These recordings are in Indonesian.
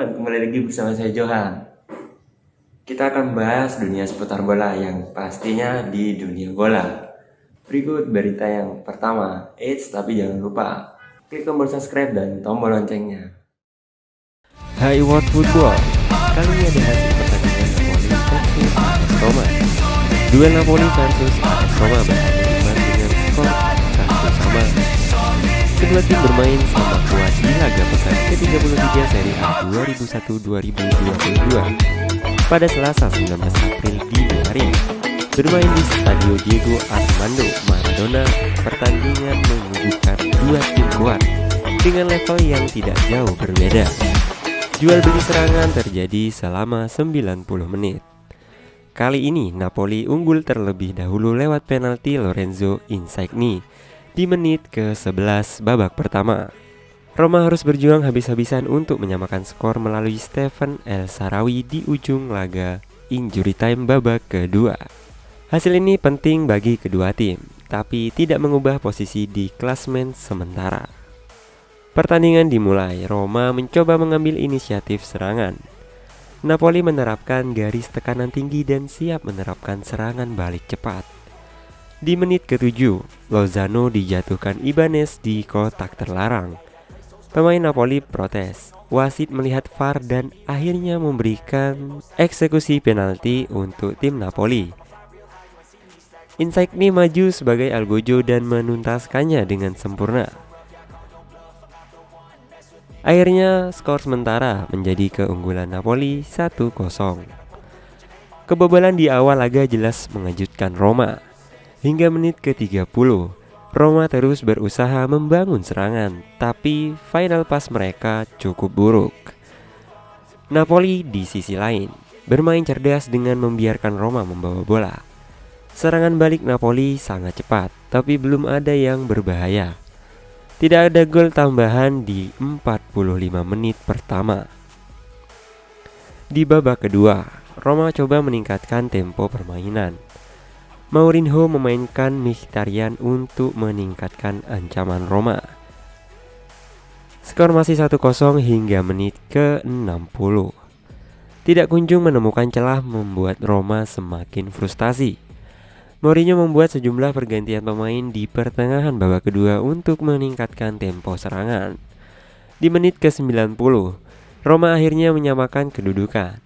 teman-teman, kembali lagi bersama saya Johan. Kita akan membahas dunia seputar bola yang pastinya di dunia bola. Berikut berita yang pertama. Tapi jangan lupa klik tombol subscribe dan tombol loncengnya. Hai World Football, kali ini ada hasil pertandingan Napoli versus AS Roma. Duel Napoli versus AS Roma berakhir dengan skor 1-1. Kedua tim bermain sama kuat di laga pekan ke-33 Serie A 2001-2022 pada Selasa 19 April dini hari. Bermain di Stadio Diego Armando Maradona, pertandingan menghubungkan dua tim kuat dengan level yang tidak jauh berbeda. Jual beli serangan terjadi selama 90 menit. Kali ini Napoli unggul terlebih dahulu lewat penalti Lorenzo Insigne di menit ke-11 babak pertama. Roma harus berjuang habis-habisan untuk menyamakan skor melalui Stephen El Shaarawy di ujung laga injury time babak kedua. Hasil ini penting bagi kedua tim, tapi tidak mengubah posisi di klasemen sementara. Pertandingan dimulai, Roma mencoba mengambil inisiatif serangan. Napoli menerapkan garis tekanan tinggi dan siap menerapkan serangan balik cepat. Di menit ke-7, Lozano dijatuhkan Ibanez di kotak terlarang. Pemain Napoli protes. Wasit melihat VAR dan akhirnya memberikan eksekusi penalti untuk tim Napoli. Insigne maju sebagai algojo dan menuntaskannya dengan sempurna. Akhirnya skor sementara menjadi keunggulan Napoli 1-0. Kebobolan di awal laga jelas mengejutkan Roma. Hingga menit ke-30, Roma terus berusaha membangun serangan, tapi final pass mereka cukup buruk. Napoli di sisi lain bermain cerdas dengan membiarkan Roma membawa bola. Serangan balik Napoli sangat cepat, tapi belum ada yang berbahaya. Tidak ada gol tambahan di 45 menit pertama. Di babak kedua, Roma coba meningkatkan tempo permainan. Mourinho memainkan Mkhitaryan untuk meningkatkan ancaman Roma. Skor masih 1-0 hingga menit ke-60. Tidak kunjung menemukan celah membuat Roma semakin frustasi. Mourinho membuat sejumlah pergantian pemain di pertengahan babak kedua untuk meningkatkan tempo serangan. Di menit ke-90, Roma akhirnya menyamakan kedudukan.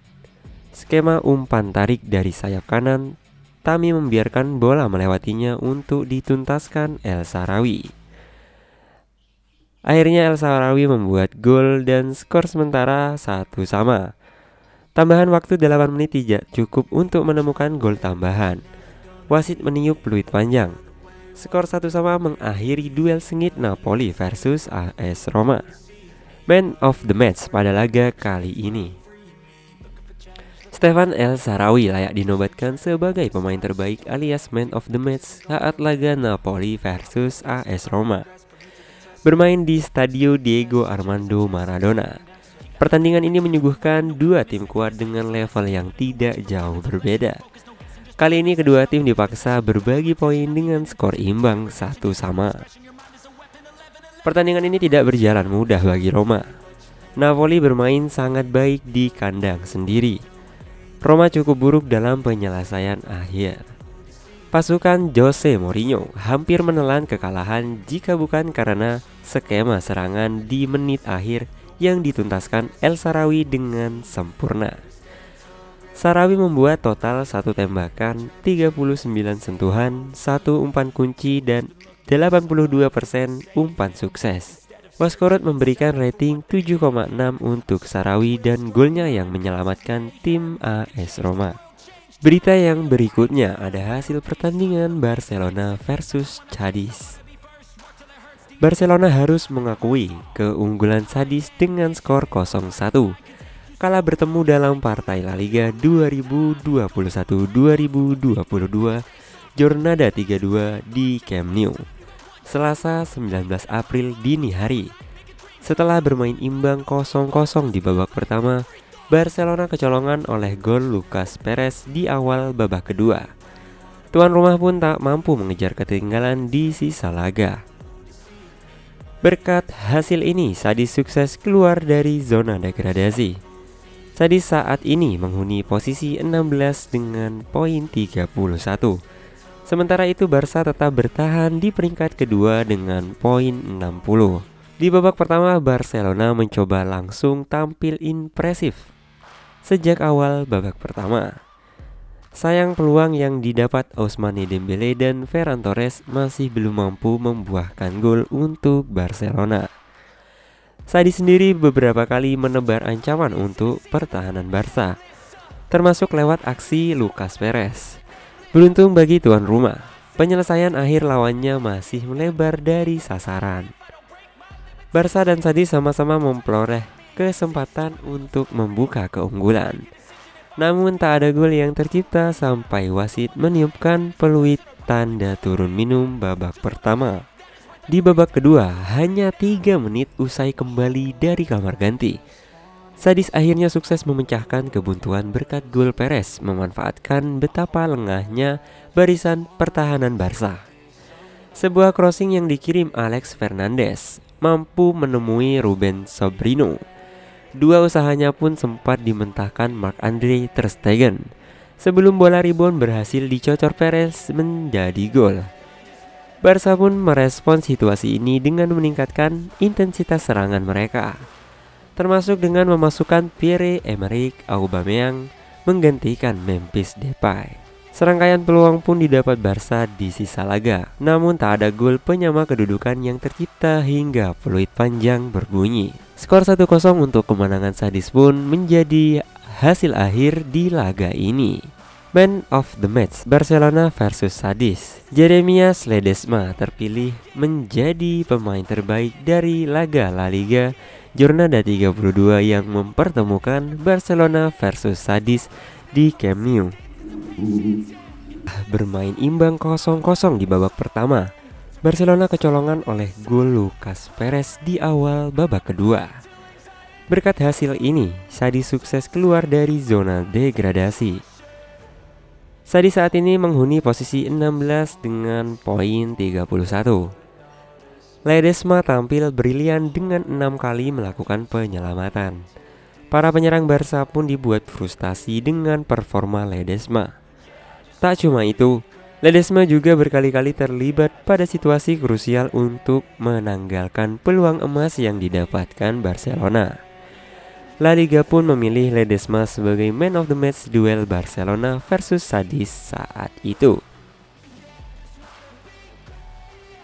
Skema umpan tarik dari sayap kanan, Tammy membiarkan bola melewatinya untuk dituntaskan El Shaarawy. Akhirnya El Shaarawy membuat gol dan skor sementara 1-1. Tambahan waktu 8 menit tidak cukup untuk menemukan gol tambahan. Wasit meniup peluit panjang. Skor 1-1 mengakhiri duel sengit Napoli versus AS Roma. Man of the match pada laga kali ini, Stephen El Shaarawy layak dinobatkan sebagai pemain terbaik alias man of the match saat laga Napoli versus AS Roma. Bermain di Stadio Diego Armando Maradona, pertandingan ini menyuguhkan dua tim kuat dengan level yang tidak jauh berbeda. Kali ini kedua tim dipaksa berbagi poin dengan skor imbang 1-1. Pertandingan ini tidak berjalan mudah bagi Roma. Napoli bermain sangat baik di kandang sendiri. Roma cukup buruk dalam penyelesaian akhir. Pasukan Jose Mourinho hampir menelan kekalahan jika bukan karena skema serangan di menit akhir yang dituntaskan El Shaarawy dengan sempurna. Shaarawy membuat total 1 tembakan, 39 sentuhan, 1 umpan kunci dan 82% umpan sukses. Waskorot memberikan rating 7,6 untuk Shaarawy dan golnya yang menyelamatkan tim AS Roma. Berita yang berikutnya ada hasil pertandingan Barcelona versus Cadiz. Barcelona harus mengakui keunggulan Cadiz dengan skor 0-1 kala bertemu dalam partai La Liga 2021-2022 Jornada 32 di Camp Nou, Selasa 19 April dini hari. Setelah bermain imbang 0-0 di babak pertama, Barcelona kecolongan oleh gol Lucas Perez di awal babak kedua. Tuan rumah pun tak mampu mengejar ketinggalan di sisa laga. Berkat hasil ini, Cadiz sukses keluar dari zona degradasi. Sadis saat ini menghuni posisi 16 dengan poin 31. Sementara itu Barca tetap bertahan di peringkat kedua dengan poin 60. Di babak pertama Barcelona mencoba langsung tampil impresif sejak awal babak pertama. Sayang peluang yang didapat Ousmane Dembele dan Ferran Torres masih belum mampu membuahkan gol untuk Barcelona. Sadis sendiri beberapa kali menebar ancaman untuk pertahanan Barca, termasuk lewat aksi Lucas Perez. Beruntung bagi tuan rumah, penyelesaian akhir lawannya masih melebar dari sasaran. Barca dan Sadis sama-sama memperoleh kesempatan untuk membuka keunggulan. Namun tak ada gol yang tercipta sampai wasit meniupkan peluit tanda turun minum babak pertama. Di babak kedua, hanya 3 menit usai kembali dari kamar ganti, Sadis akhirnya sukses memecahkan kebuntuan berkat gol Perez memanfaatkan betapa lengahnya barisan pertahanan Barca. Sebuah crossing yang dikirim Alex Fernandez mampu menemui Ruben Sobrino. Dua usahanya pun sempat dimentahkan Marc-Andre ter Stegen sebelum bola rebound berhasil dicocor Perez menjadi gol. Barca pun merespons situasi ini dengan meningkatkan intensitas serangan mereka, termasuk dengan memasukkan Pierre-Emerick Aubameyang menggantikan Memphis Depay. Serangkaian peluang pun didapat Barca di sisa laga, namun tak ada gol penyama kedudukan yang tercipta hingga peluit panjang berbunyi. Skor 1-0 untuk kemenangan Sadis pun menjadi hasil akhir di laga ini. Man of the match Barcelona versus Sadis. Jeremias Ledesma terpilih menjadi pemain terbaik dari laga La Liga Jornada 32 yang mempertemukan Barcelona versus Sadis di Camp Nou. Bermain imbang 0-0 di babak pertama, Barcelona kecolongan oleh gol Lucas Perez di awal babak kedua. Berkat hasil ini, Sadis sukses keluar dari zona degradasi. Sadis saat ini menghuni posisi 16 dengan poin 31. Ledesma tampil brilian dengan 6 kali melakukan penyelamatan. Para penyerang Barca pun dibuat frustasi dengan performa Ledesma. Tak cuma itu, Ledesma juga berkali-kali terlibat pada situasi krusial untuk menanggalkan peluang emas yang didapatkan Barcelona. La Liga pun memilih Ledesma sebagai man of the match duel Barcelona versus Sadis saat itu.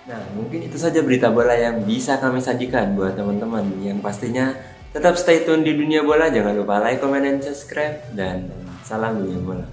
Nah, mungkin itu saja berita bola yang bisa kami sajikan buat teman-teman. Yang pastinya tetap stay tune di dunia bola. Jangan lupa like, comment, dan subscribe. Dan salam dunia bola.